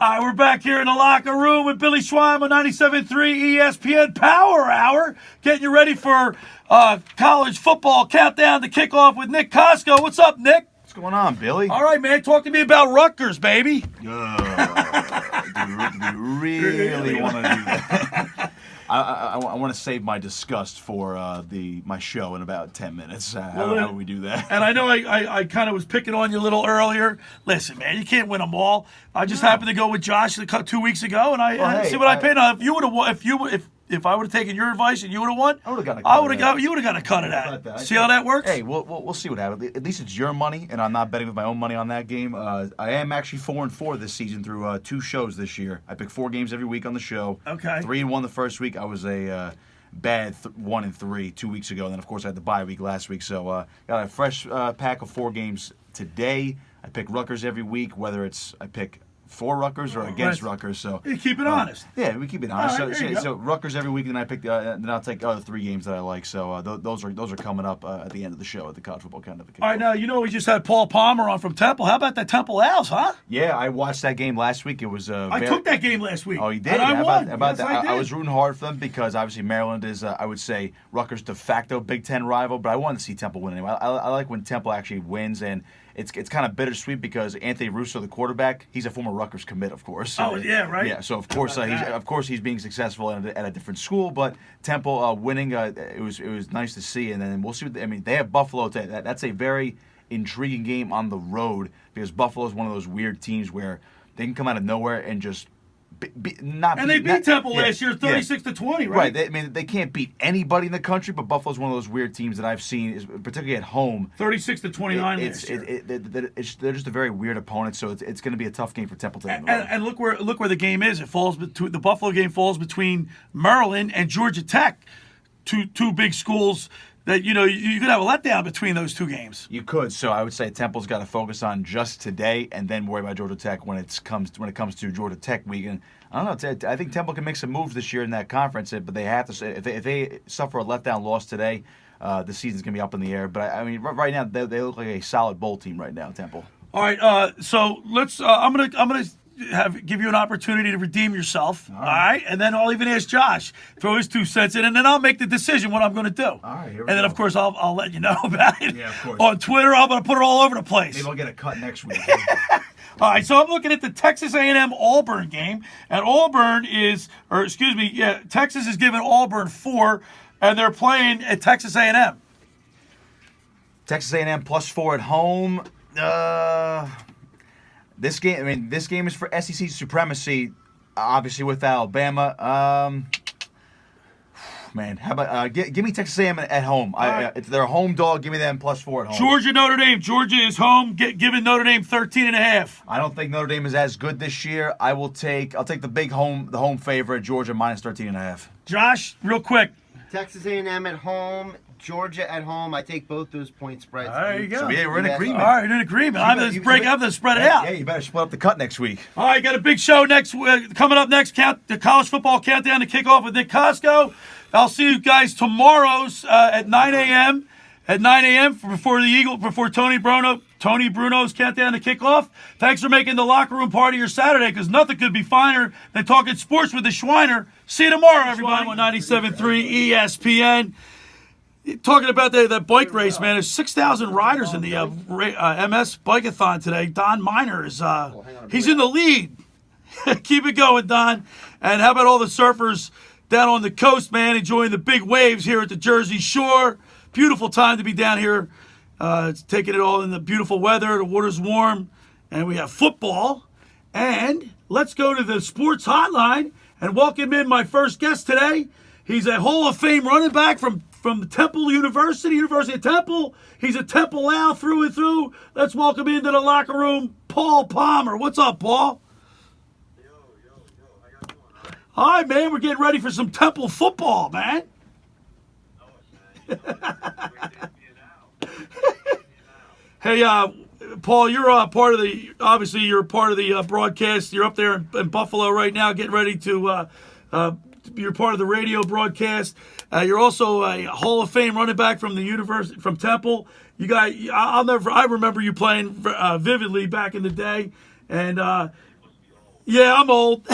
All right, we're back here in the locker room with Billy Schweim on 97.3 ESPN Power Hour, getting you ready for college football countdown to kickoff with Nick Costco. What's up, Nick? What's going on, Billy? All right, man. Talk to me about Rutgers, baby. Do you really want to do that? I want to save my disgust for my show in about 10 minutes. How do we do that? And I know I kind of was picking on you a little earlier. Listen, man, you can't win them all. I just happened to go with Josh 2 weeks ago, and I see what I paid on. If you would have won, if I would have taken your advice and you would have won, I would have got. You would have got a cut of that. See how that works? Hey, we'll see what happens. At least it's your money, and I'm not betting with my own money on that game. I am actually 4-4 this season through 2 shows this year. I pick 4 games every week on the show. Okay. 3-1 the first week. I was a bad 1-3 2 weeks ago, and then of course I had the bye week last week. So got a fresh pack of 4 games today. I pick Rutgers every week, whether it's I pick for Rutgers or against Rutgers. So you keep it honest. Yeah, we keep it honest. Right, so Rutgers every week, and then I pick then I'll take other 3 games that I like. So those are coming up at the end of the show at the college football countdown. All right, now we just had Paul Palmer on from Temple. How about that Temple Owls, huh? Yeah, I watched that game last week. It was I took that game last week. Oh, you did? And I won. How about yes, that? I was rooting hard for them because obviously Maryland is, I would say, Rutgers' de facto Big Ten rival. But I wanted to see Temple win anyway. I like when Temple actually wins, and it's kind of bittersweet because Anthony Russo, the quarterback, he's a former Rutgers commit, of course. So, oh yeah, right. Yeah, so of course he's being successful at a different school, but Temple winning, it was nice to see. And then we'll see. They have Buffalo today. That's a very intriguing game on the road because Buffalo is one of those weird teams where they can come out of nowhere and just. They beat Temple last year 36-20, right? Right. They can't beat anybody in the country, but Buffalo's one of those weird teams that I've seen, particularly at home. 36-29 last year. They're just a very weird opponent, so it's going to be a tough game for Temple today. And look where the game is. It falls between the Buffalo game falls between Maryland and Georgia Tech, two big schools. That you could have a letdown between those 2 games. You could. So I would say Temple's got to focus on just today, and then worry about Georgia Tech when it comes to Georgia Tech week. And I don't know. I think Temple can make some moves this year in that conference, but they have to. If they suffer a letdown loss today, the season's gonna be up in the air. But right now they look like a solid bowl team right now. Temple. All right. So let's. I'm gonna give you an opportunity to redeem yourself. All right. And then I'll even ask Josh, throw his 2 cents in, and then I'll make the decision what I'm going to do. All right. Here we and then, go. of course, I'll let you know about it. Yeah, of course. On Twitter, I'm going to put it all over the place. Maybe I'll get a cut next week. All right, so I'm looking at the Texas A&M Auburn game, and Texas is giving Auburn 4, and they're playing at Texas A&M. Texas A&M +4 at home. This game is for SEC supremacy, obviously with Alabama. Man, how about give me Texas A&M at home? It's their home dog. Give me them +4 at home. Georgia, Notre Dame. Georgia is home. Giving Notre Dame 13.5. I don't think Notre Dame is as good this year. I'll take the home favorite, Georgia -13.5. Josh, real quick. Texas A&M at home. Georgia at home. I take both those point spreads. There you go. So, yeah, we're in agreement. All right, in agreement. I'm going to spread it out. Yeah, you better split up the cut next week. All right, got a big show coming up next. The college football countdown to kickoff with Nick Costco. I'll see you guys tomorrow at 9 a.m. before Tony Bruno's countdown to kickoff. Thanks for making the locker room part of your Saturday, because nothing could be finer than talking sports with the Schweiner. See you tomorrow, everybody. On 97.3 ESPN. Talking about that bike race, man. There's 6,000 riders in the MS Bike-a-thon today. Don Miner is he's in the lead. Keep it going, Don. And how about all the surfers down on the coast, man, enjoying the big waves here at the Jersey Shore. Beautiful time to be down here, taking it all in the beautiful weather. The water's warm, and we have football. And let's go to the sports hotline and welcome in my first guest today. He's a Hall of Fame running back from Temple University of Temple. He's a Temple Owl through and through. Let's welcome into the locker room, Paul Palmer. What's up, Paul? Yo, how y'all doing? All right, man. We're getting ready for some Temple football, man. Hey, Paul, you're part of the broadcast. You're up there in Buffalo right now, getting ready to. You're part of the radio broadcast. You're also a Hall of Fame running back from the university, from Temple. I remember you playing vividly back in the day, and Yeah, I'm old.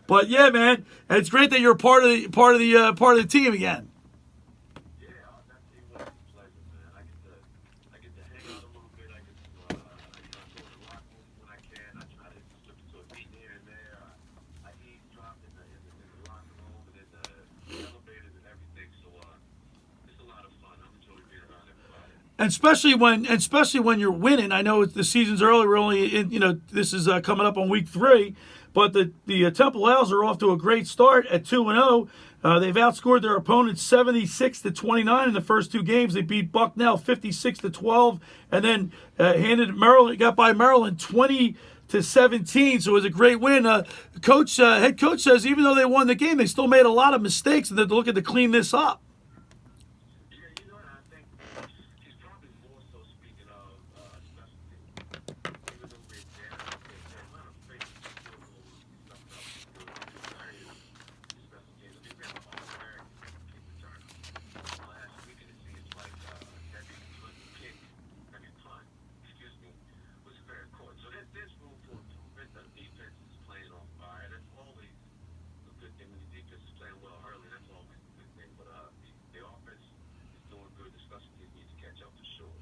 But yeah, man, and it's great that you're part of the team again. Yeah, that team was a pleasure, man. I get to hang out a little bit. I go to the locker room when I can. I try to slip into a meeting here and there. I eavesdrop in the locker room and in the elevators and everything. So it's a lot of fun. I'm enjoying being around everybody. And especially when you're winning. I know the season's early. We're only this is coming up on week 3, but the Temple Owls are off to a great start at 2-0. They've outscored their opponents 76-29 in the first 2 games. They beat Bucknell 56-12, and then got by Maryland 20-17. So it was a great win. Head coach says even though they won the game, they still made a lot of mistakes, and they're looking to clean this up. Yeah, you know, I think he's probably more so speaking of special teams. Even though they're not afraid to do a little stuff up, various special teams. I mean, we have an All-American kick returner last week, and it seems like every punt, excuse me, was fair court. So there's room for improvement. The defense is playing on fire. That's always a good thing when the defense is playing well early. That's always a good thing. But the offense is doing good. The special teams need to catch up for sure.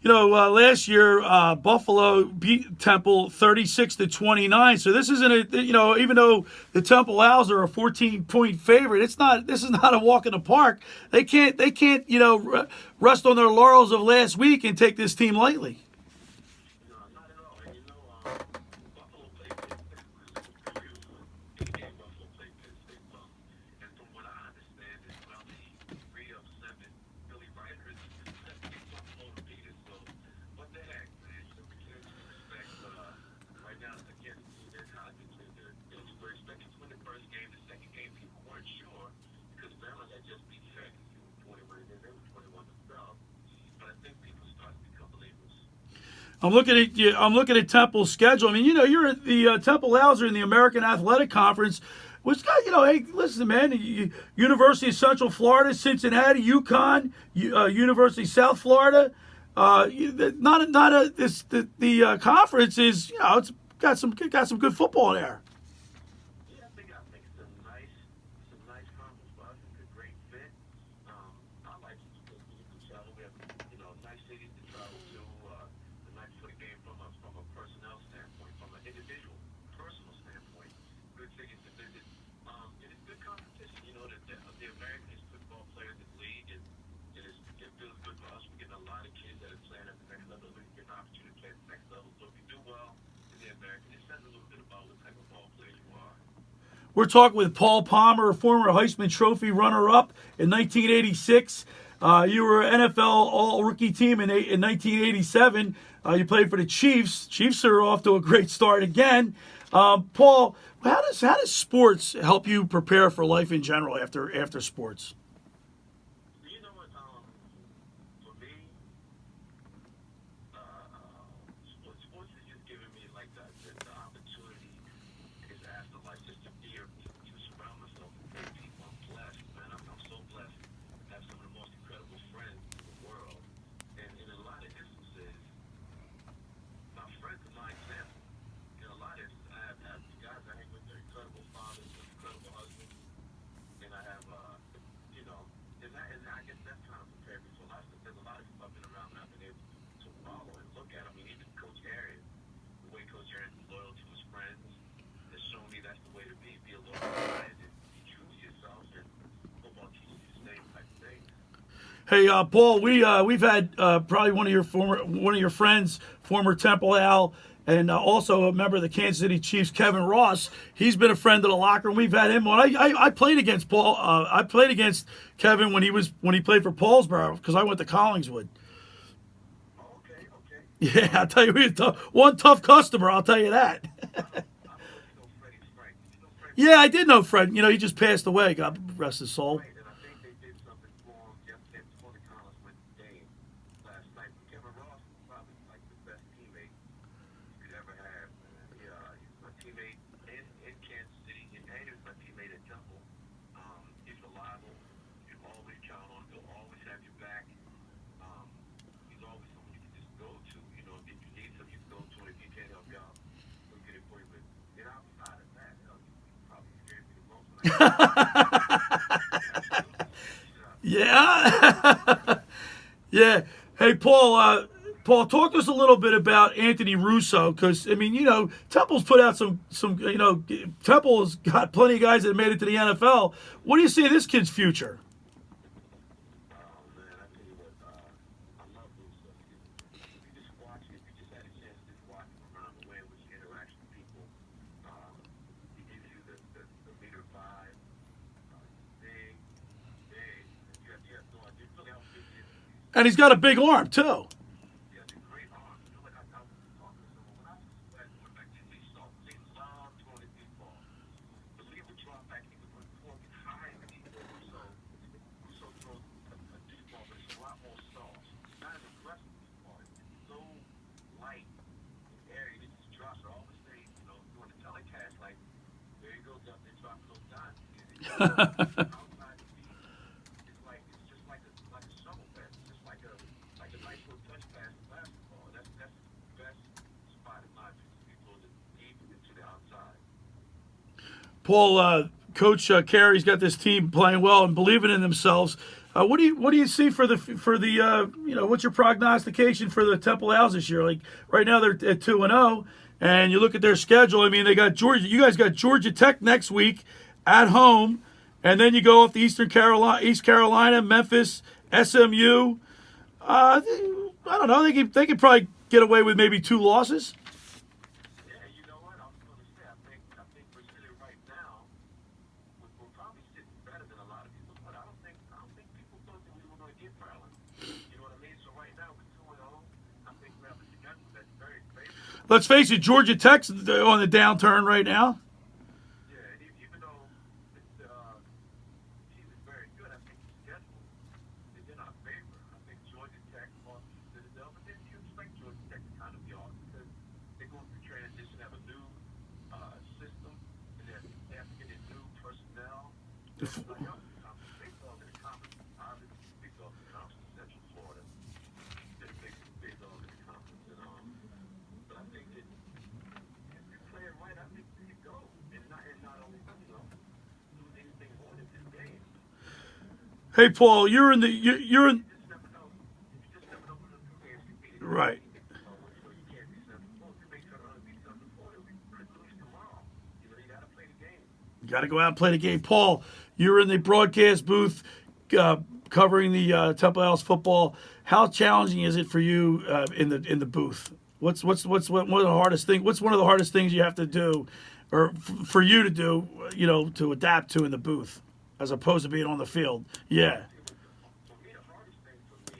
Last year Buffalo beat Temple 36-29. So this isn't even though the Temple Owls are a 14-point favorite, this is not a walk in the park. They can't rest on their laurels of last week and take this team lightly. No, not at all. And Buffalo played Pitt. In the game, Buffalo played Pitt State well. And from what I understand, it's probably 3 of 7 Billy Riders expecting Buffalo to beat it. So, what the heck, man? So we can't respect. Right now, again, they're kind of we're expecting to win the first game. The second game, people weren't sure because Maryland had just beat Syracuse 21. They were 21 themselves. But I think people start to become believers. I'm looking at Temple's schedule. I mean, you're the Temple Owls are in the American Athletic Conference, which got hey, listen, man, University of Central Florida, Cincinnati, UConn, University of South Florida. The conference is it's got some good football there. Yeah, I think it's a nice conference for us. It's a great fit. I like it because we can travel. We have, nice cities to travel to. A nice for the game from a personnel standpoint, from an individual, personal standpoint. Good cities to visit. It is good competition. The American football players in the league, and it feels good for us. We're getting a lot of kids that are playing at the next level. We get an opportunity to play at the next level. So if you do well in the American, it says a little bit about what type of ball player you are. We're talking with Paul Palmer, a former Heisman Trophy runner-up in 1986. You were NFL All-Rookie team in 1987. You played for the Chiefs. Chiefs are off to a great start again. Paul, how does sports help you prepare for life in general after sports? You know what? For me, sports is just giving me like the opportunity is after life just to be to surround myself with great people. I'm blessed, man. I'm so blessed to have some of the most incredible friends in the world. And in a lot of instances, my friends are my example. In a lot of instances, I have guys I hang with, they're incredible fathers, they're incredible husbands, and I have, and I guess that's kind of prepared me for life. There's a lot of people I've been around and I've been able to follow and look at. I mean, even Coach Arian, the way Coach Arian is loyal to his friends, has shown me that's the way to be. Be a loyal friend and be true to yourself, and football teaches you the same type of thing. Hey, Paul, we've had probably one of your friends, former Temple Owl, and also a member of the Kansas City Chiefs, Kevin Ross. He's been a friend of the locker room. We've had him on. I played against Paul. I played against Kevin when he played for Paulsboro because I went to Collingswood. Okay. Yeah, I'll tell you, one tough customer. I'll tell you that. I don't know if you know Freddie Frank. Did you know Freddie? Yeah, I did know Fred. He just passed away. God rest his soul. Right, and I think they did something for him yesterday before the Collins went to game last night. But Kevin Ross is probably like the best teammate you could ever have. He's my teammate in Kansas City, and he was my teammate at Temple. He's reliable. You can always count on him. He'll always have your back. He's always someone you can just go to. If you need something, you can go to him. If Yeah. Yeah. Hey, Paul. Paul, talk to us a little bit about Anthony Russo, because I mean, Temple's put out some. Temple's got plenty of guys that made it to the NFL. What do you see in this kid's future? Oh man, I tell you what, I love Russo. You just watch it. You just had a chance to just watch him around the way in which he interacts with people. He gives you the leader vibe. Big, big. You have no idea really how big he is. And he's got a big arm too. He has a great arm. You know, like I was talking to someone when I went back to the saw. He loved throwing the deep ball. But he would drop back. He would perform high in the deep ball. So throws a deep ball, but it's a lot more soft. It's not an aggressive deep ball. It's so light and airy. He just drops it all the same, doing the telecast. Like, there you go, Justin, dropping those dimes. Outside the beat. It's just like a shovel pass. It's just like a nice little touch pass in basketball. That's the best spot in my opinion. He throws it deep into the outside. Paul, Coach Carey's got this team playing well and believing in themselves. What do you see for the what's your prognostication for the Temple Owls this year? Like right now they're at 2-0, and you look at their schedule. I mean, they got Georgia. You guys got Georgia Tech next week at home, and then you go off to East Carolina, Memphis, SMU. I don't know. They could probably get away with maybe 2 losses. Yeah, you know what? I was going to say, I think we're sitting right now. We're probably sitting better than a lot of people, but I don't think people thought that we were going to get Maryland. You know what I mean? So right now we're 2-0. I think we have a schedule that's very favorable. Let's face it, Georgia Tech's on the downturn right now. Yeah, and even though the team is very good, I think the schedule is in our favor. I think Georgia Tech lost to Citadel, but then you expect Georgia Tech to kind of be off because they're going through transition, have a new system, and they have to get in new personnel. They fell to the conference. Obviously, they fell to the conference in Central Florida. They fell to the conference, but I think that if you play it right, I think you go, and not only do these things on in this game. Hey, Paul, you're in. You just never know. You just never know what the two games can be. Right. You can't be 7-4. You make sure to be 7-4. We could lose tomorrow. You got to play the game. You got to go out and play the game. Paul, you're in the broadcast booth covering the Temple Owls football. How challenging is it for you in the booth? What's one of the hardest things? What's one of the hardest things you have to do, or for you to do, to adapt to in the booth, as opposed to being on the field? Yeah. For me, the hardest thing for me,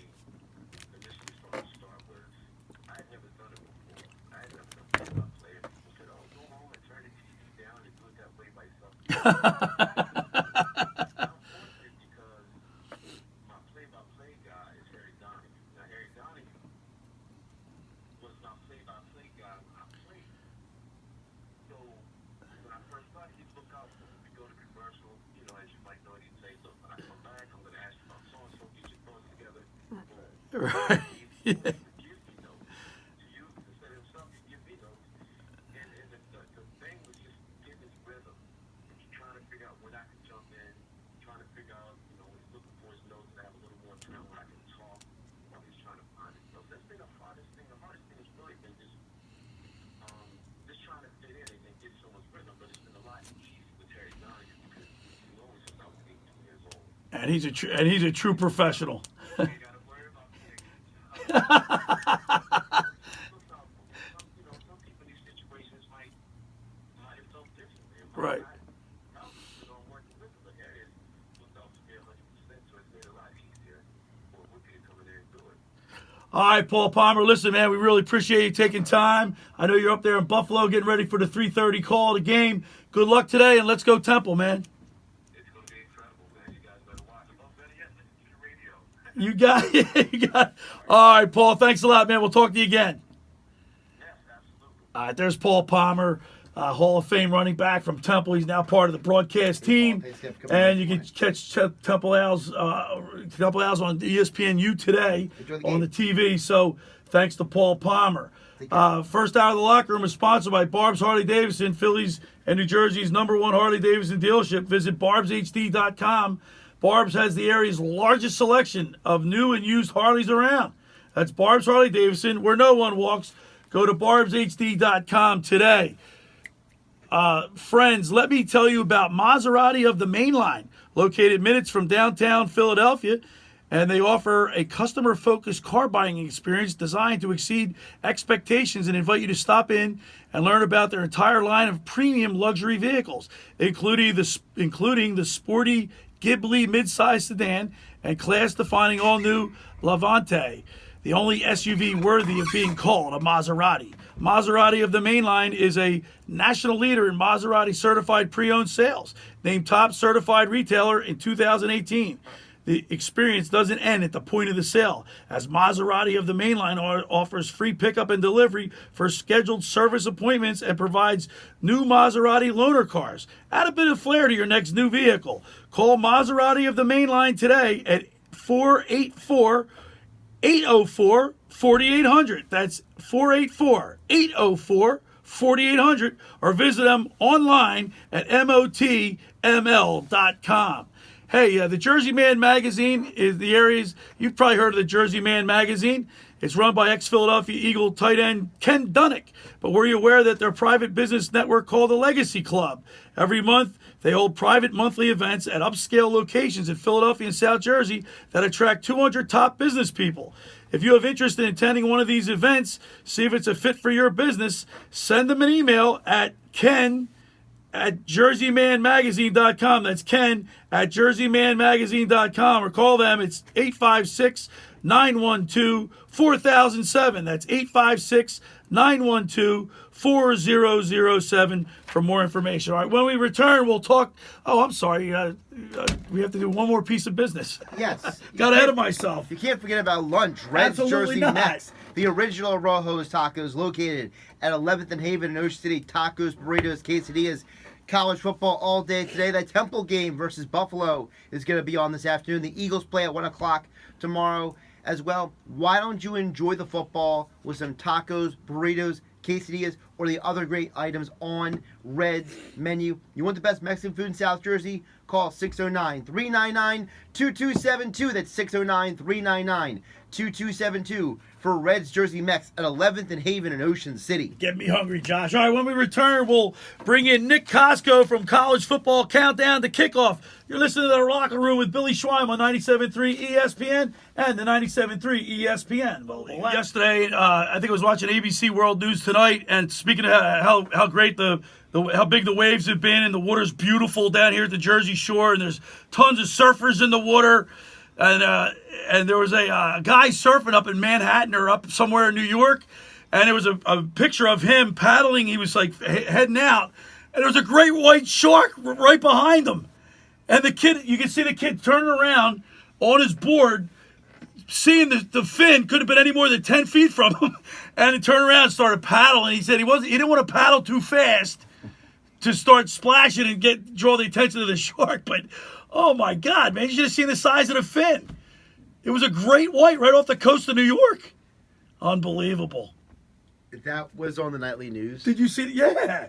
initially from the start, was I had never done it before. I had never done play-by-play. People said, "Oh, go home and turn the TV down and do it that way by yourself." I'm fortunate because my play-by-play guy is Harry Donahue. Now, Harry Donahue was my play-by-play guy when I played. So when I first started, he'd look out for me. We'd go to commercial, as you might know, he'd say, "Look, when I come back, I'm going to ask you about so-and-so, get your thoughts together." Right. He would give me notes. To you, instead of himself, he'd give me notes. And the thing was just getting his rhythm. And trying to figure out when I could jump in, trying to figure out, when he's looking for his notes and have a little more time where I can talk while he's trying to find his notes. That's been the hardest thing. The hardest thing has really been just trying to fit in and get someone's rhythm. But it's been a lot easier with Terry Donahue because he's known since I was 18 years old. And he's a true professional. You ain't got to worry about some people in these situations might have felt differently. Right. Don't work with them, but that is looked out to be 100%, so it's made it a lot easier for Whoopi to come in there and do it. All right, Paul Palmer. Listen, man, we really appreciate you taking time. I know you're up there in Buffalo getting ready for the 3:30 call of the game. Good luck today, and let's go Temple, man. It's going to be incredible, man. You guys better watch. Oh, better yet, listen to the radio. You got it. You got it. All right, Paul. Thanks a lot, man. We'll talk to you again. Yes, absolutely. All right, there's Paul Palmer, Hall of Fame running back from Temple. He's now part of the broadcast team. Thanks, Steph. Come on. And you can catch Temple Owls on ESPNU today Enjoy the on game. the TV. So thanks to Paul Palmer. First Out of the Locker Room is sponsored by Barb's Harley Davidson, Philly's and New Jersey's #1 Harley Davidson dealership. Visit barbshd.com. Barb's has the area's largest selection of new and used Harleys around. That's Barb's Harley Davidson, where no one walks. Go to barbshd.com today. Friends, let me tell you about Maserati of the Main Line, located minutes from downtown Philadelphia. And they offer a customer-focused car buying experience designed to exceed expectations and invite you to stop in and learn about their entire line of premium luxury vehicles, including the sporty Ghibli midsize sedan and class-defining all-new Levante, the only SUV worthy of being called a Maserati. Maserati of the Main Line is a national leader in Maserati certified pre-owned sales, named top certified retailer in 2018. The experience doesn't end at the point of the sale, as Maserati of the Main Line offers free pickup and delivery for scheduled service appointments and provides new Maserati loaner cars. Add a bit of flair to your next new vehicle. Call Maserati of the Main Line today at 484-804-4800. That's 484-804-4800, or visit them online at motml.com. Hey, the Jersey Man magazine is the areas. You've probably heard of the Jersey Man magazine. It's run by ex-Philadelphia Eagle tight end Ken Dunnick. But were you aware that their private business network called the Legacy Club? Every month, they hold private monthly events at upscale locations in Philadelphia and South Jersey that attract 200 top business people. If you have interest in attending one of these events, see if it's a fit for your business, send them an email at ken@jerseymanmagazine.com. That's Ken at jerseymanmagazine.com, or call them. It's 856-912-4007. That's 856-912-4007 for more information. All right, when we return, we'll talk. Oh, I'm sorry. We have to do one more piece of business. Yes. Got ahead of myself. You can't forget about lunch. Reds Absolutely Jersey not. Mex. The original Rojo's Tacos, located at 11th and Haven in Ocean City. Tacos, burritos, quesadillas. College football all day today. The Temple game versus Buffalo is going to be on this afternoon. The Eagles play at 1 o'clock tomorrow as well. Why don't you enjoy the football with some tacos, burritos, quesadillas, or the other great items on Red's menu? You want the best Mexican food in South Jersey? Call 609-399-2272. That's 609-399-2272 for Red's Jersey Mex at 11th and Haven in Ocean City. Get me hungry, Josh. All right, when we return, we'll bring in Nick Costco from College Football Countdown to Kickoff. You're listening to The Locker Room with Billy Schweim on 97.3 ESPN and the 97.3 ESPN. Well, yesterday, I think I was watching ABC World News Tonight, and speaking of how great how big the waves have been, and the water's beautiful down here at the Jersey Shore, and there's tons of surfers in the water. And there was a guy surfing up in Manhattan or up somewhere in New York, and it was a picture of him paddling. He was like heading out, and there was a great white shark right behind him. And the kid, you can see the kid turning around on his board, seeing the fin couldn't have been any more than 10 feet from him, and he turned around and started paddling. He said he didn't want to paddle too fast to start splashing and draw the attention of the shark, but oh my God, man, you should have seen the size of the fin. It was a great white right off the coast of New York. Unbelievable. That was on the nightly news. Did you see it? Yeah.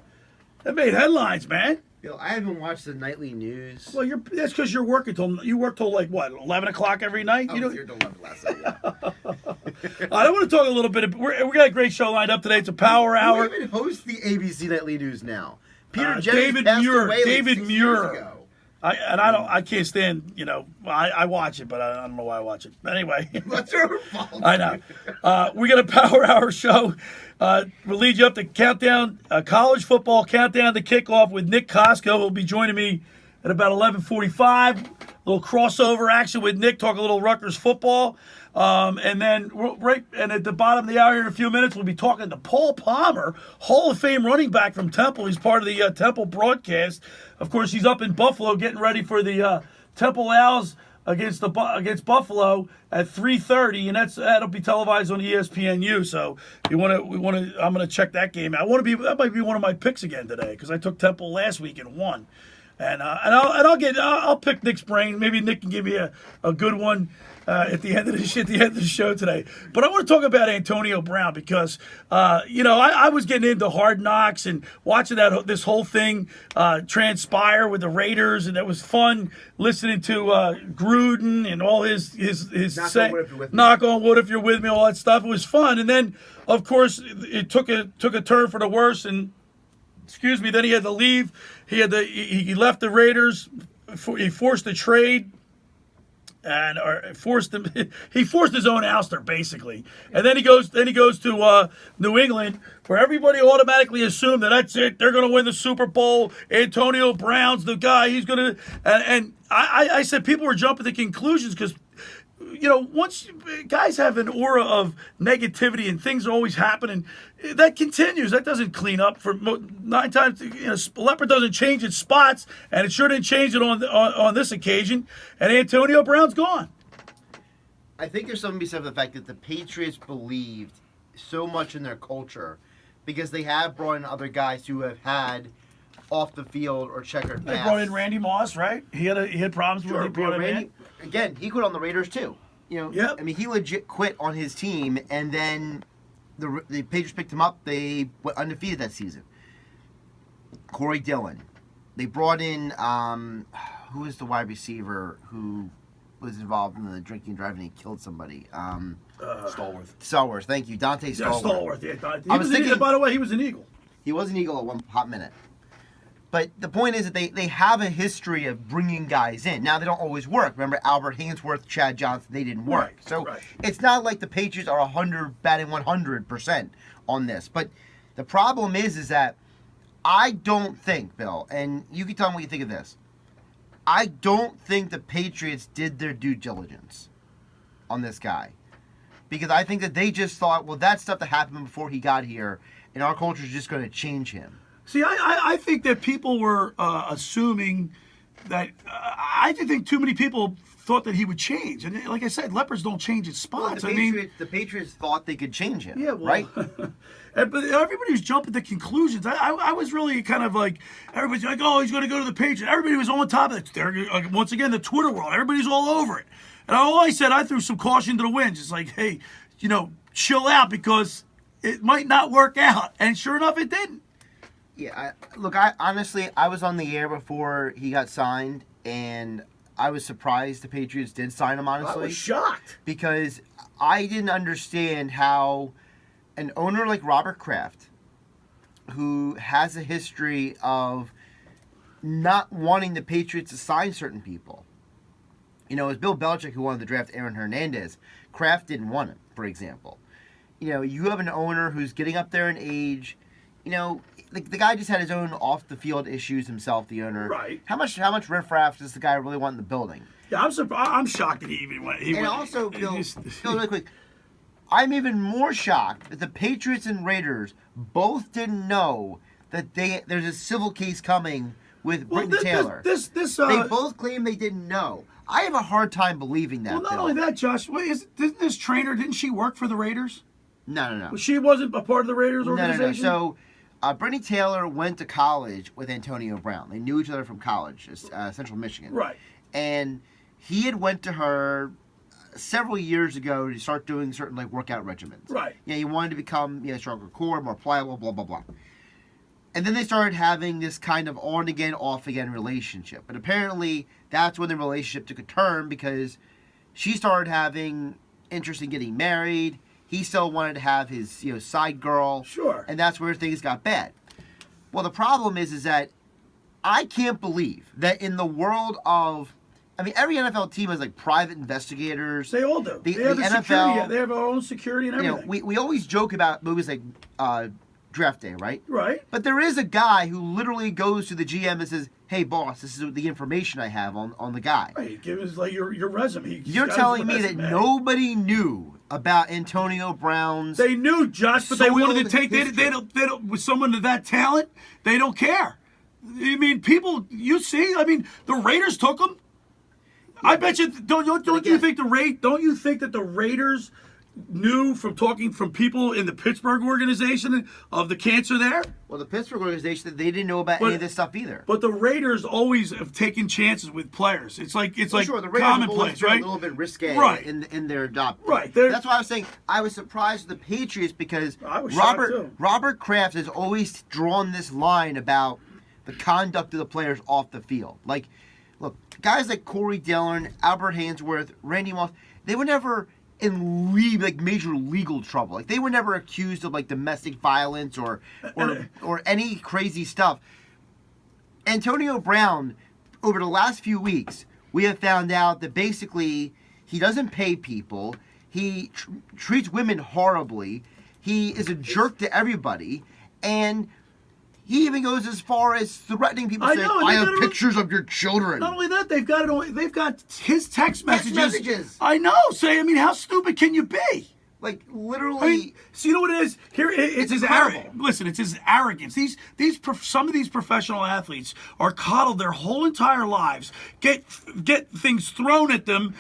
That made headlines, man. Yo, I haven't watched the nightly news. Well, that's because you work till like what, 11 o'clock every night? I was here till 11 last night, yeah. I want to talk a little bit. We got a great show lined up today. It's a power hour. Who even hosts the ABC nightly news now? Peter Jennings David passed Muir. away like David 6 Muir. years ago. I can't stand, I watch it, but I don't know why I watch it. Anyway. What's your fault? I know. We got a power hour show. We'll lead you up to college football countdown to kickoff with Nick Costco, who'll be joining me at about 11:45. A little crossover action with Nick, talk a little Rutgers football. And then at the bottom of the hour here in a few minutes, we'll be talking to Paul Palmer, Hall of Fame running back from Temple. He's part of the Temple broadcast. Of course, he's up in Buffalo getting ready for the Temple Owls against Buffalo at 3:30, and that'll be televised on ESPNU. So I'm gonna check that game out. That might be one of my picks again today because I took Temple last week and won. And I'll pick Nick's brain. Maybe Nick can give me a good one at the end of the show today. But I want to talk about Antonio Brown because I was getting into Hard Knocks and watching this whole thing transpire with the Raiders, and it was fun listening to Gruden and all his knock on wood if you're with me, all that stuff. It was fun, and then of course it took a turn for the worse, and then he had to leave. He left the Raiders. He forced a trade. And he forced his own ouster basically, and then he goes to New England, where everybody automatically assumed that that's it. They're going to win the Super Bowl. Antonio Brown's the guy. He's going to. And I said people were jumping to conclusions because, once guys have an aura of negativity and things are always happening, that continues. That doesn't clean up for 9 times. Leopard doesn't change its spots, and it sure didn't change it on this occasion. And Antonio Brown's gone. I think there's something to be said for the fact that the Patriots believed so much in their culture because they have brought in other guys who have had off the field or checkered They past. brought in Randy Moss, right? He had problems when they brought him in. Again, he quit on the Raiders too. Yep. I mean, he legit quit on his team, and then the Patriots picked him up. They went undefeated that season. Corey Dillon. They brought in who is the wide receiver who was involved in the drinking and driving and he killed somebody. Stallworth. Thank you, Dante Stallworth. Yeah. By the way, he was an Eagle. He was an Eagle at one hot minute. But the point is that they have a history of bringing guys in. Now, they don't always work. Remember, Albert Hainsworth, Chad Johnson, they didn't work. It's not like the Patriots are batting 100% on this. But the problem is that I don't think, Bill, and you can tell me what you think of this, I don't think the Patriots did their due diligence on this guy. Because I think that they just thought, well, that's stuff that happened before he got here, and our culture is just going to change him. See, I think that people were assuming that I think too many people thought that he would change, and like I said, leopards don't change its spots. Well, the Patriots thought they could change him. Yeah, well, right. But everybody was jumping to conclusions. I was really kind of like everybody's like, oh, he's going to go to the Patriots. Everybody was on top of it. Once again, the Twitter world, everybody's all over it. And all I said, I threw some caution to the wind. It's like, hey, chill out because it might not work out. And sure enough, it didn't. Yeah, I honestly, I was on the air before he got signed, and I was surprised the Patriots did sign him, honestly. I was shocked. Because I didn't understand how an owner like Robert Kraft, who has a history of not wanting the Patriots to sign certain people. It was Bill Belichick who wanted to draft Aaron Hernandez. Kraft didn't want him, for example. You have an owner who's getting up there in age. The guy just had his own off-the-field issues himself, the owner. Right. How much riffraff does the guy really want in the building? Yeah, I'm shocked that he even went. Also, Bill, really quick, I'm even more shocked that the Patriots and Raiders both didn't know that there's a civil case coming with Britton Taylor. They both claim they didn't know. I have a hard time believing that. Well, not only that, Josh. Didn't this trainer? Didn't she work for the Raiders? No. Well, she wasn't a part of the Raiders organization. No. So, Brittany Taylor went to college with Antonio Brown. They knew each other from college, Central Michigan. Right. And he had went to her several years ago to start doing certain workout regimens. Right. Yeah, he wanted to become stronger core, more pliable, blah blah blah. And then they started having this kind of on again, off again relationship. But apparently, that's when the relationship took a turn because she started having interest in getting married. He still wanted to have his side girl. Sure. And that's where things got bad. Well, the problem is that I can't believe that in the world of, every NFL team has private investigators. They all do. The NFL, security. they have their own security and everything. We always joke about movies like Draft Day, right? Right. But there is a guy who literally goes to the GM and says, "Hey, boss, this is the information I have on the guy." Right. Give us your resume. You're telling me that nobody knew about Antonio Brown's? They knew, Josh, but they wanted to take. They don't. With someone of that talent, they don't care. People. You see, the Raiders took him. I bet you. Don't you think Don't you think that the Raiders knew from talking from people in the Pittsburgh organization of the cancer there. Well, the Pittsburgh organization, they didn't know about any of this stuff either. But the Raiders always have taken chances with players. It's like sure, the Raiders have always commonplace, been right? a little bit risque Right. in their adopt. Right. That's why I was saying I was surprised with the Patriots because I was shocked, too. Robert Kraft has always drawn this line about the conduct of the players off the field. Like, look, guys like Corey Dillon, Albert Hainsworth, Randy Moss, they were never in major legal trouble. Like, they were never accused of like domestic violence or any crazy stuff. Antonio Brown, over the last few weeks, we have found out that basically he doesn't pay people. He treats women horribly. He is a jerk to everybody, and he even goes as far as threatening people, saying, know, and "I they have got it pictures of your children." Not only that, they've got his text messages. messages. I know. Say, I mean, how stupid can you be? Like, literally. I mean, so you know what it is? Here, it's his incredible. arrogance. Listen, it's his arrogance. Some of these professional athletes are coddled their whole entire lives, get things thrown at them,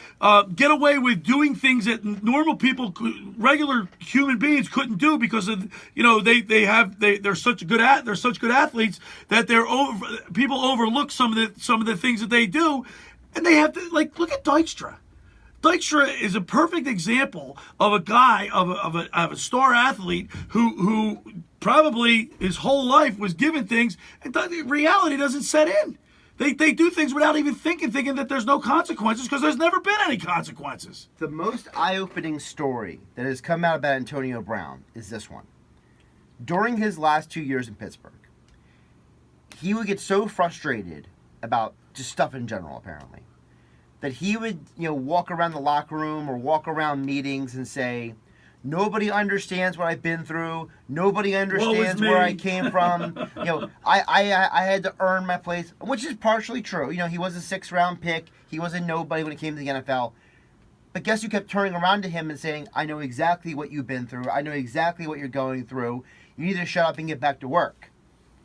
get away with doing things that normal people, regular human beings, couldn't do because of they're such good athletes that people overlook some of the things that they do, and they have to look at Dykstra. Dykstra is a perfect example of a guy, of a star athlete who probably his whole life was given things, and reality doesn't set in. They do things without even thinking that there's no consequences because there's never been any consequences. The most eye-opening story that has come out about Antonio Brown is this one. During his last 2 years in Pittsburgh, he would get so frustrated about just stuff in general, apparently, that he would, walk around the locker room or walk around meetings and say, "Nobody understands what I've been through. Nobody understands where I came from. I had to earn my place," which is partially true. He was a 6th-round pick. He was a nobody when he came to the NFL. But guess who kept turning around to him and saying, "I know exactly what you've been through. I know exactly what you're going through. You need to shut up and get back to work."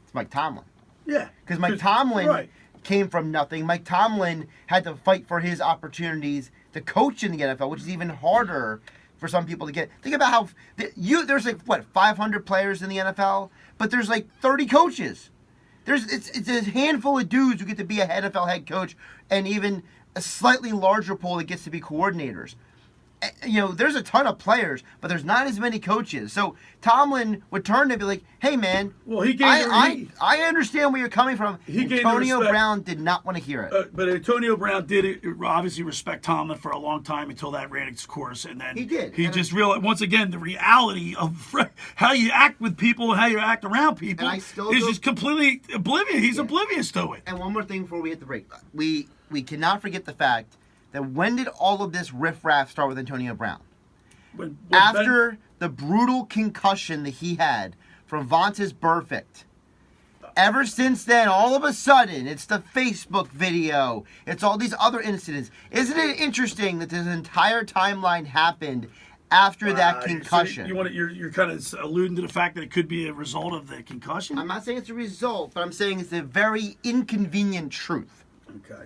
It's Mike Tomlin. Yeah. Because Mike Tomlin right. came from nothing. Mike Tomlin had to fight for his opportunities to coach in the NFL, which is even harder for some people to get. Think about how there's 500 players in the NFL, but there's 30 coaches. It's a handful of dudes who get to be a NFL head coach, and even a slightly larger pool that gets to be coordinators. There's a ton of players, but there's not as many coaches. So Tomlin would turn to be like, "Hey, man, well, I understand where you're coming from." Antonio Brown did not want to hear it. But Antonio Brown did obviously respect Tomlin for a long time until that ran its course, and then he did. He just realized once again the reality of how you act with people and how you act around people is just completely oblivious. He's oblivious to it. And one more thing before we hit the break, we cannot forget the fact that when did all of this riffraff start with Antonio Brown? After the brutal concussion that he had from Vontaze Burfict. Ever since then, all of a sudden, it's the Facebook video. It's all these other incidents. Isn't it interesting that this entire timeline happened after that concussion? So you're kind of alluding to the fact that it could be a result of the concussion? I'm not saying it's a result, but I'm saying it's a very inconvenient truth. Okay.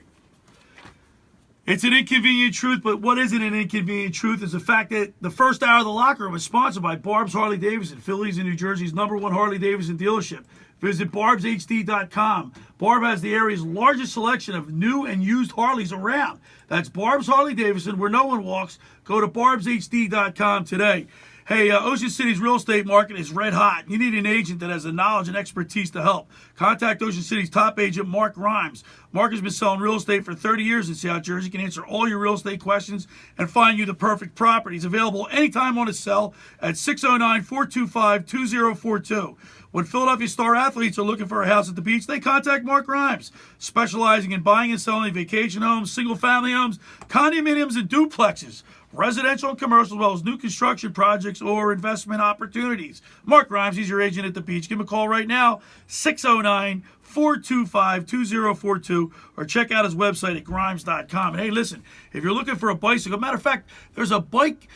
It's an inconvenient truth, but what isn't an inconvenient truth is the fact that the first hour of the locker room is sponsored by Barb's Harley Davidson, Philly's and New Jersey's #1 Harley Davidson dealership. Visit barbshd.com. Barb has the area's largest selection of new and used Harleys around. That's Barb's Harley Davidson, where no one walks. Go to barbshd.com today. Hey, Ocean City's real estate market is red hot. You need an agent that has the knowledge and expertise to help. Contact Ocean City's top agent, Mark Rhymes. Mark has been selling real estate for 30 years in South Jersey. He can answer all your real estate questions and find you the perfect property. He's available anytime on his cell at 609-425-2042. When Philadelphia star athletes are looking for a house at the beach, they contact Mark Rhymes, specializing in buying and selling vacation homes, single-family homes, condominiums, and duplexes, residential and commercial, as well as new construction projects or investment opportunities. Mark Rhymes, he's your agent at the beach. Give him a call right now, 609-425-2042, or check out his website at grimes.com. And hey, listen, if you're looking for a bicycle, matter of fact, there's a bike-a-thon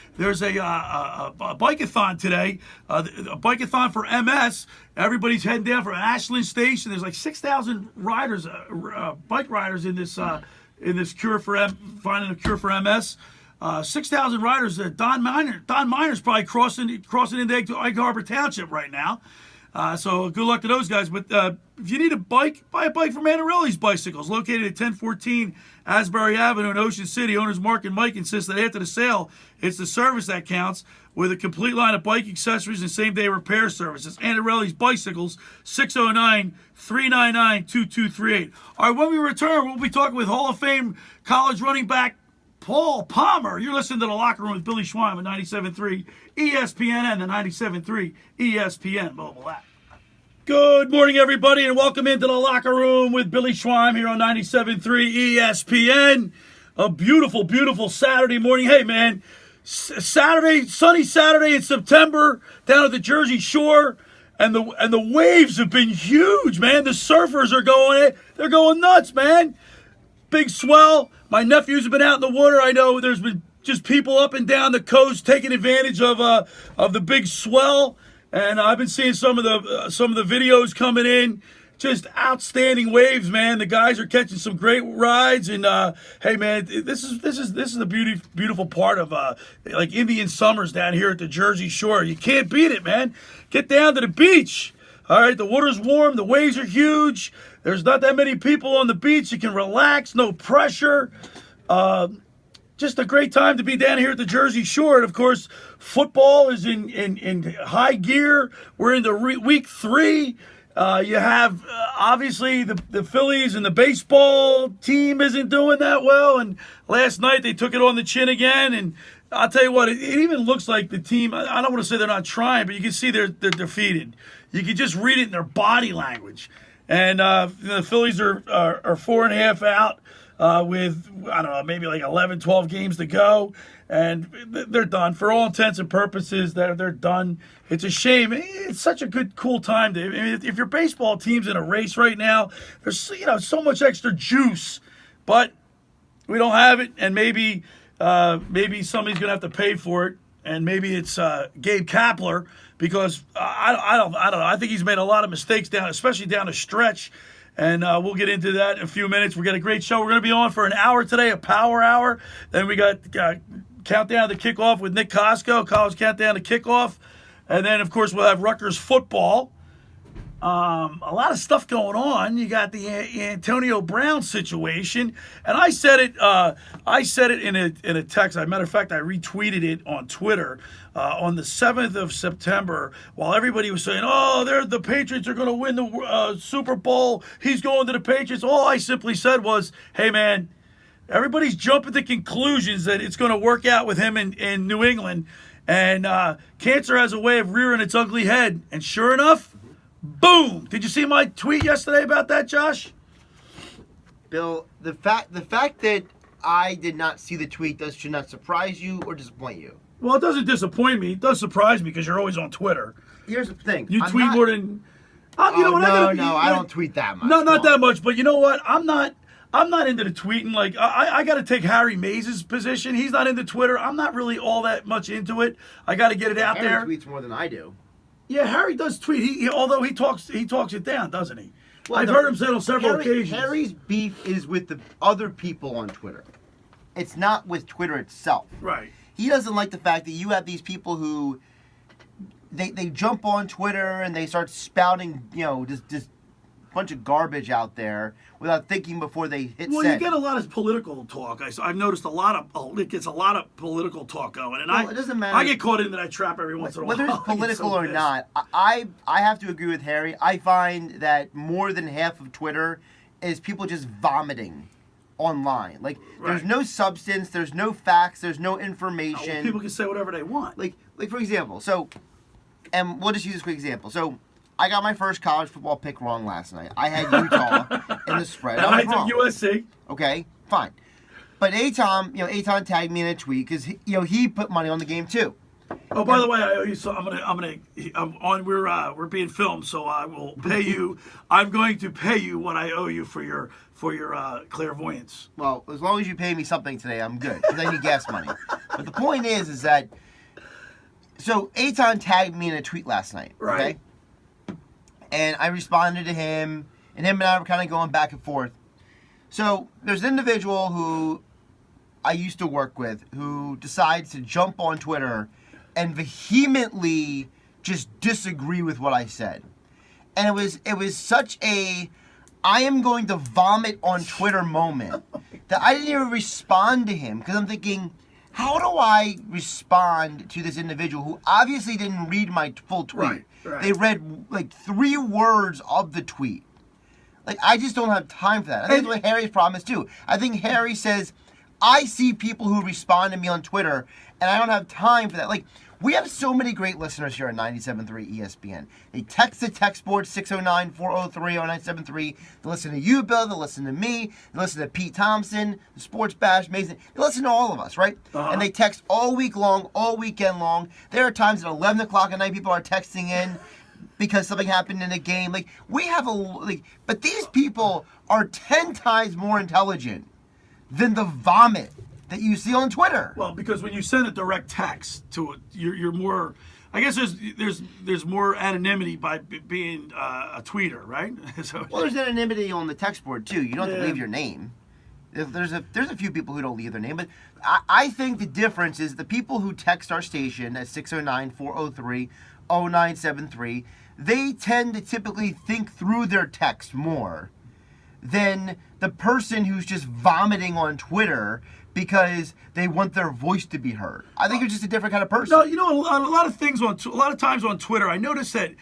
today, a bike-a-thon for MS. Everybody's heading down from Ashland Station. There's 6,000 riders, bike riders in this finding a cure for MS. 6,000 riders. Don Miner's probably crossing into Egg Harbor Township right now. So good luck to those guys. But if you need a bike, buy a bike from Manarelli's Bicycles, located at 1014 Asbury Avenue in Ocean City. Owners Mark and Mike insist that after the sale, it's the service that counts, with a complete line of bike accessories and same-day repair services. Manarelli's Bicycles, 609-399-2238. All right, when we return, we'll be talking with Hall of Fame college running back Paul Palmer. You're listening to The Locker Room with Billy Schweim on 97.3 ESPN and the 97.3 ESPN mobile app. Good morning, everybody, and welcome into The Locker Room with Billy Schweim here on 97.3 ESPN. A beautiful, beautiful Saturday morning. Hey, man, sunny Saturday in September down at the Jersey Shore, and the waves have been huge, man. The surfers are they're going nuts, man. Big swell. My nephews have been out in the water. I know there's been just people up and down the coast taking advantage of the big swell, and I've been seeing some of the videos coming in. Just outstanding waves, man. The guys are catching some great rides, and hey, man, this is the beautiful part of like Indian summers down here at the Jersey Shore. You can't beat it, man. Get down to the beach. All right, the water's warm, the waves are huge. There's not that many people on the beach. You can relax, no pressure. Just a great time to be down here at the Jersey Shore. And, of course, football is in high gear. We're into week 3. You have, obviously, the Phillies and the baseball team isn't doing that well. And last night they took it on the chin again. And I'll tell you what, it even looks like the team, I don't want to say they're not trying, but you can see they're defeated. You can just read it in their body language. And the Phillies are 4.5 out with, I don't know, maybe like 11, 12 games to go. And they're done. For all intents and purposes, they're done. It's a shame. It's such a cool time. I mean, if your baseball team's in a race right now, there's so much extra juice. But we don't have it, and maybe somebody's going to have to pay for it. And maybe it's Gabe Kapler, because I don't know. I think he's made a lot of mistakes especially down the stretch. And we'll get into that in a few minutes. We've got a great show. We're going to be on for an hour today, a power hour. Then we got countdown to kickoff with Nick Costco, college countdown to kickoff. And then, of course, we'll have Rutgers football. A lot of stuff going on. You got the Antonio Brown situation, and I said it in a text. As a matter of fact, I retweeted it on Twitter on the 7th of September. While everybody was saying, "Oh, the Patriots are going to win the Super Bowl. He's going to the Patriots." All I simply said was, "Hey, man, everybody's jumping to conclusions that it's going to work out with him in New England, and cancer has a way of rearing its ugly head." And sure enough. Boom! Did you see my tweet yesterday about that, Josh? Bill, the fact that I did not see the tweet should not surprise you or disappoint you. Well, it doesn't disappoint me. It does surprise me because you're always on Twitter. Here's the thing. You tweet more than... I don't tweet that much. No, not that much. But you know what? I'm not into the tweeting. Like, I got to take Harry Mays' position. He's not into Twitter. I'm not really all that much into it. I got to get it out there. Harry tweets more than I do. Yeah, Harry does tweet. Although he talks it down, doesn't he? Well, I've heard him say it on several occasions. Harry's beef is with the other people on Twitter. It's not with Twitter itself. Right. He doesn't like the fact that you have these people who they jump on Twitter and they start spouting, just bunch of garbage out there without thinking before they hit Well, send. you get a lot of political talk. I've noticed it gets a lot of political talk going, and it doesn't matter. I get caught into that trap every once in a while. Whether it's political or not, I have to agree with Harry. I find that more than half of Twitter is people just vomiting online. Like, there's no substance, there's no facts, there's no information. Well, people can say whatever they want. Like for example, and we'll just use this quick example. So, I got my first college football pick wrong last night. I had Utah in the spread. I took USC. Okay, fine. But Aton tagged me in a tweet because he put money on the game too. Oh, by the way, I owe you. So we're being filmed, so I will pay you. I'm going to pay you what I owe you for your clairvoyance. Well, as long as you pay me something today, I'm good because I need gas money. But the point is that so Aton tagged me in a tweet last night. Right. Okay? And I responded to him, and him and I were kind of going back and forth. So there's an individual who I used to work with who decides to jump on Twitter and vehemently just disagree with what I said. And it was such a I am going to vomit on Twitter moment that I didn't even respond to him because I'm thinking, how do I respond to this individual who obviously didn't read my full tweet? Right. They read like 3 words of the tweet. Like, I just don't have time for that. I think that's what Harry's problem is too. I think Harry says, I see people who respond to me on Twitter and I don't have time for that. Like, we have so many great listeners here at 97.3 ESPN. They text the text board 609-403-0973. They listen to you, Bill. They listen to me. They listen to Pete Thompson, the Sports Bash, Mason. They listen to all of us, right? And they text all week long, all weekend long. There are times at 11 o'clock at night people are texting in because something happened in a game. Like, we have but these people are 10 times more intelligent than the vomit that you see on Twitter. Well, because when you send a direct text to it, you're more. I guess there's more anonymity by being a tweeter, right? So, Well, there's anonymity on the text board too. You don't have to leave your name. There's a few people who don't leave their name, but I think the difference is the people who text our station at 609-403-0973, they tend to typically think through their text more than the person who's just vomiting on Twitter because they want their voice to be heard. I think you're just a different kind of person. no, you know, a lot of times on Twitter, I notice that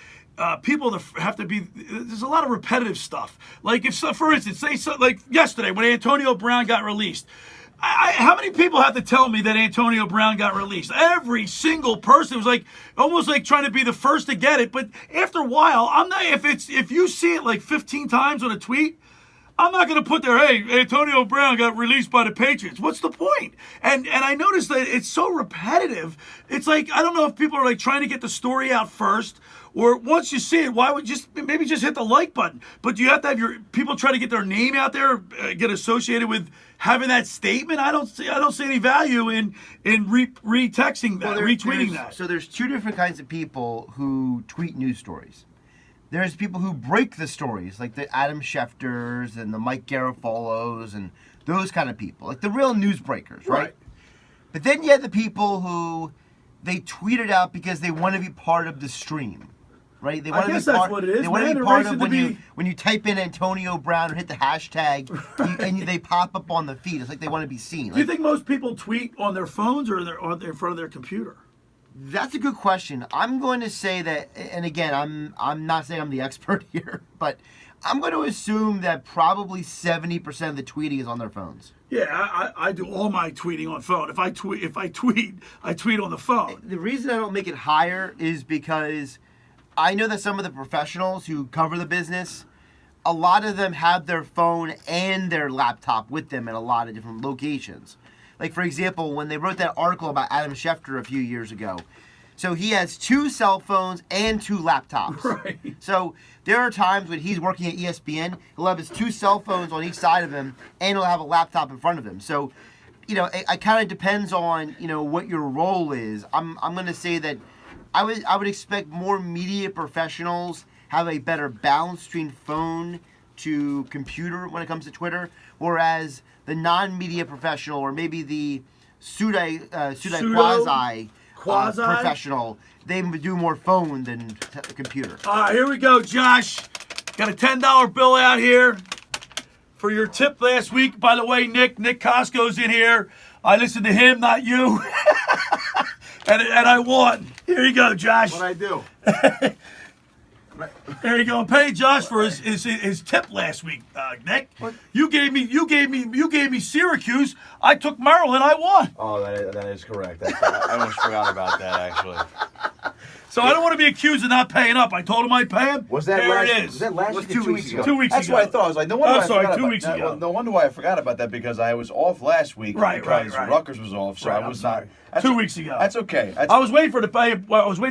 people have to be. There's a lot of repetitive stuff. Like for instance, like yesterday when Antonio Brown got released. How many people have to tell me that Antonio Brown got released? Every single person was like, almost like trying to be the first to get it. But after a while, I'm not. If you see it like 15 times on a tweet, I'm not going to put there, hey, Antonio Brown got released by the Patriots. What's the point? And I noticed that it's so repetitive. It's like, I don't know if people are like trying to get the story out first, or once you see it, why would maybe just hit the like button? But you have to have your people try to get their name out there, get associated with having that statement. I don't see any value in retexting that, retweeting that. So there's 2 different kinds of people who tweet news stories. There's people who break the stories, like the Adam Schefters and the Mike Garafolos and those kind of people, like the real news breakers, right? But then you have the people who they tweet it out because they want to be part of the stream, right? They want I guess to be that's what it is. They want man. to be They're part racing of to when you type in Antonio Brown or hit the hashtag and they pop up on the feed. It's like they want to be seen. Do you think most people tweet on their phones or they're in front of their computer? That's a good question. I'm going to say that, and again, I'm not saying I'm the expert here, but I'm going to assume that probably 70% of the tweeting is on their phones. Yeah, I do all my tweeting on phone. If I tweet, I tweet on the phone. The reason I don't make it higher is because I know that some of the professionals who cover the business, a lot of them have their phone and their laptop with them in a lot of different locations. Like, for example, when they wrote that article about Adam Schefter a few years ago, so he has 2 cell phones and 2 laptops. Right. So there are times when he's working at ESPN, he'll have his 2 cell phones on each side of him, and he'll have a laptop in front of him. So, you know, it kind of depends on, you know, what your role is. I'm going to say that I would expect more media professionals have a better balance between phone to computer when it comes to Twitter, whereas the non-media professional or maybe the quasi professional, they do more phone than computer. All right, here we go, Josh. Got a $10 bill out here for your tip last week. By the way, Nick Costco's in here. I listened to him, not you. and I won. Here you go, Josh. What'd I do? There you go. Pay Josh for his tip last week, Nick. What? You gave me Syracuse. I took Maryland. I won. Oh, that is correct. I almost forgot about that actually. So I don't want to be accused of not paying up. I told him I'd pay him. Was that there last? It is. Was that last week? 2 weeks ago. 2 weeks That's ago. what I thought. I was like, no wonder. Oh, sorry, 2 2 weeks ago. No wonder why I forgot about that because I was off last week. Right. Rutgers was off, so Right, I was I'm not. sorry. 2 weeks ago. That's okay. I was waiting to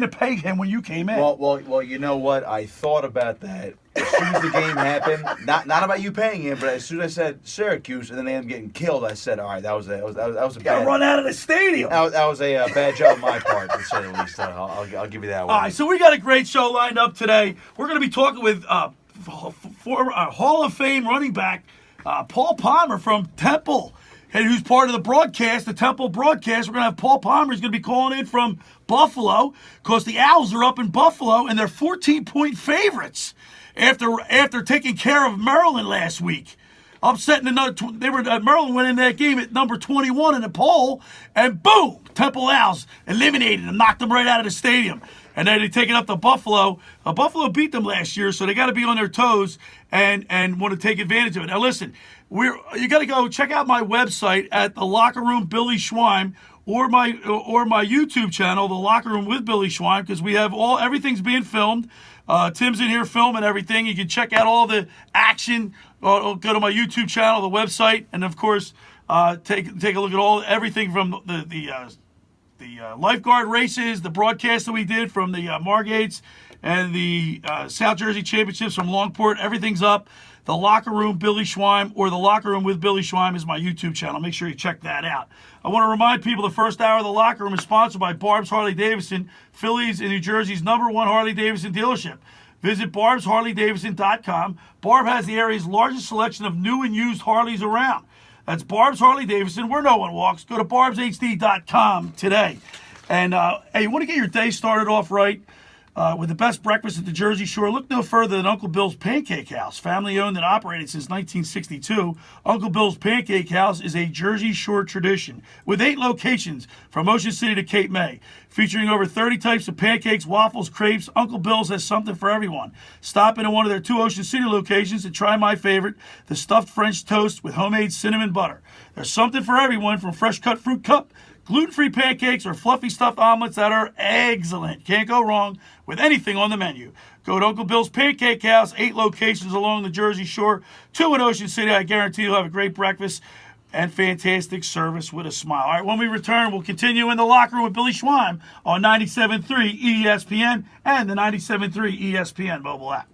pay him when you came in. Well, you know what? I thought about that as soon as the game happened. Not about you paying him, but as soon as I said Syracuse and then they ended up getting killed, I said, all right, that was a bad. Run out of the stadium. That was a bad job on my part, to say the least. I'll give you that one. All right, so we got a great show lined up today. We're going to be talking with Hall of Fame running back Paul Palmer from Temple. and who's part of the broadcast, the Temple broadcast. We're going to have Paul Palmer. He's going to be calling in from Buffalo because the Owls are up in Buffalo, and they're 14-point favorites after taking care of Maryland last week. Upsetting Maryland went in that game at number 21 in the poll, and boom, Temple Owls eliminated them, knocked them right out of the stadium. And then they take it up to Buffalo. Buffalo beat them last year, so they got to be on their toes and want to take advantage of it. Now listen, you got to go check out my website at the Locker Room Billy Schweim or my YouTube channel, the Locker Room with Billy Schweim, because we have everything's being filmed. Tim's in here filming everything. You can check out all the action. Go to my YouTube channel, the website, and of course, take a look at everything from the lifeguard races, the broadcast that we did from the Margates and the South Jersey Championships from Longport. Everything's up. The Locker Room Billy Schweim or the Locker Room with Billy Schweim is my YouTube channel. Make sure you check that out. I want to remind people the first hour of the Locker Room is sponsored by Barb's Harley Davidson, Philly's and New Jersey's #1 Harley Davidson dealership. Visit barbsharleydavidson.com. Barb has the area's largest selection of new and used Harleys around. That's Barb's Harley Davidson, where no one walks. Go to barbshd.com today. And hey, you want to get your day started off right with the best breakfast at the Jersey Shore? Look no further than Uncle Bill's Pancake House. Family owned and operated since 1962, Uncle Bill's Pancake House is a Jersey Shore tradition with 8 locations from Ocean City to Cape May. Featuring over 30 types of pancakes, waffles, crepes, Uncle Bill's has something for everyone. Stop into one of their 2 Ocean City locations and try my favorite, the stuffed French toast with homemade cinnamon butter. There's something for everyone, from fresh cut fruit cup, gluten-free pancakes, or fluffy stuffed omelets that are excellent. Can't go wrong with anything on the menu. Go to Uncle Bill's Pancake House, 8 locations along the Jersey Shore, 2 in Ocean City. I guarantee you'll have a great breakfast and fantastic service with a smile. All right, when we return, we'll continue in the Locker Room with Billy Schweim on 97.3 ESPN and the 97.3 ESPN mobile app.